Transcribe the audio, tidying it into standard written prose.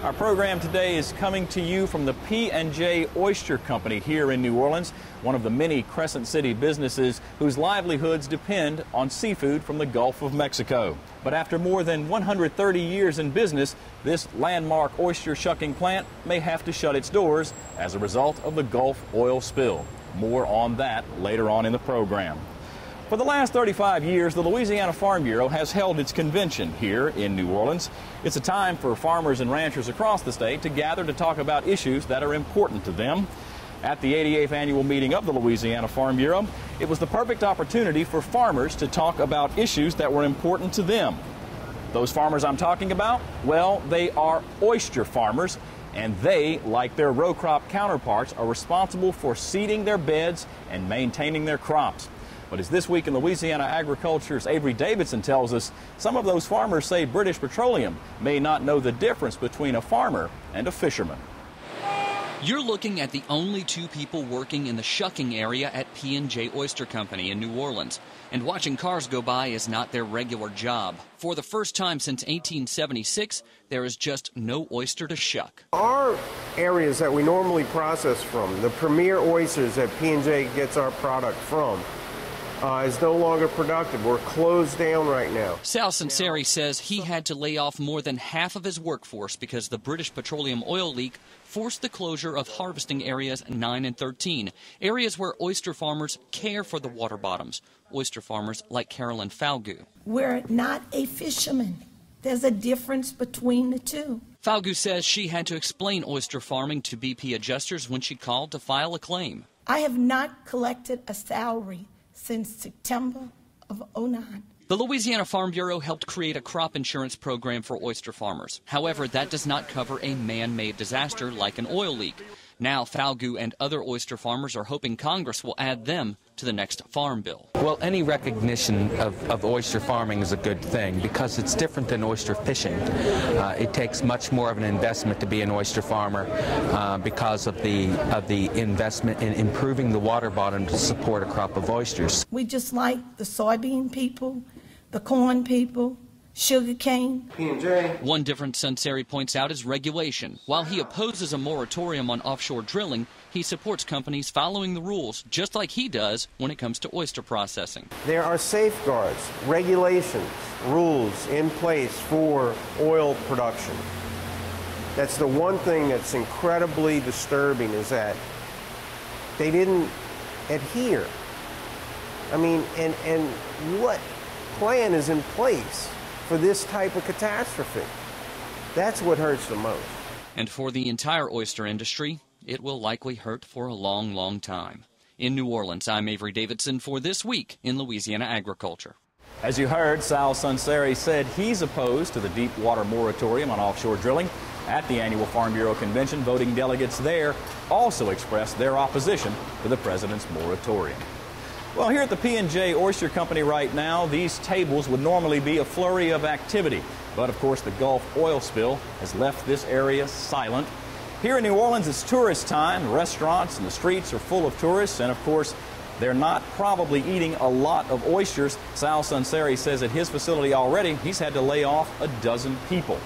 Our program today is coming to you from the P&J Oyster Company here in New Orleans, one of the many Crescent City businesses whose livelihoods depend on seafood from the Gulf of Mexico. But after more than 130 years in business, this landmark oyster shucking plant may have to shut its doors as a result of the Gulf oil spill. More on that later on in the program. For the last 35 years, the Louisiana Farm Bureau has held its convention here in New Orleans. It's a time for farmers and ranchers across the state to gather to talk about issues that are important to them. At the 88th annual meeting of the Louisiana Farm Bureau, it was the perfect opportunity for farmers to talk about issues that were important to them. Those farmers I'm talking about, well, they are oyster farmers, and they, like their row crop counterparts, are responsible for seeding their beds and maintaining their crops. But as This Week in Louisiana Agriculture's Avery Davidson tells us, some of those farmers say British Petroleum may not know the difference between a farmer and a fisherman. You're looking at the only two people working in the shucking area at P&J Oyster Company in New Orleans. And watching cars go by is not their regular job. For the first time since 1876, there is just no oyster to shuck. Our areas that we normally process from, the premier oysters that P&J gets our product from, is no longer productive. We're closed down right now. Sal Sanseri says he had to lay off more than half of his workforce because the British Petroleum oil leak forced the closure of harvesting areas 9 and 13, areas where oyster farmers care for the water bottoms. Oyster farmers like Carolyn Falgu. We're not a fisherman. There's a difference between the two. Falgu says she had to explain oyster farming to BP adjusters when she called to file a claim. I have not collected a salary since September of '09. The Louisiana Farm Bureau helped create a crop insurance program for oyster farmers. However, that does not cover a man-made disaster like an oil leak. Now, Falgu and other oyster farmers are hoping Congress will add them to the next farm bill. Well, any recognition of oyster farming is a good thing because it's different than oyster fishing. It takes much more of an investment to be an oyster farmer because of the investment in improving the water bottom to support a crop of oysters. We just like the soybean people, the corn people, sugar cane. P&J. One difference Sanseri points out is regulation. While he opposes a moratorium on offshore drilling, he supports companies following the rules, just like he does when it comes to oyster processing. There are safeguards, regulations, rules in place for oil production. That's the one thing that's incredibly disturbing, is that they didn't adhere. I mean, and what plan is in place for this type of catastrophe? That's what hurts the most. And for the entire oyster industry, it will likely hurt for a long, long time. In New Orleans, I'm Avery Davidson for This Week in Louisiana Agriculture. As you heard, Sal Sanseri said he's opposed to the deep water moratorium on offshore drilling. At the annual Farm Bureau convention, voting delegates there also expressed their opposition to the president's moratorium. Well, here at the P&J Oyster Company right now, these tables would normally be a flurry of activity. But, of course, the Gulf oil spill has left this area silent. Here in New Orleans, it's tourist time. The restaurants and the streets are full of tourists. And, of course, they're not probably eating a lot of oysters. Sal Sanseri says at his facility already, he's had to lay off a dozen people.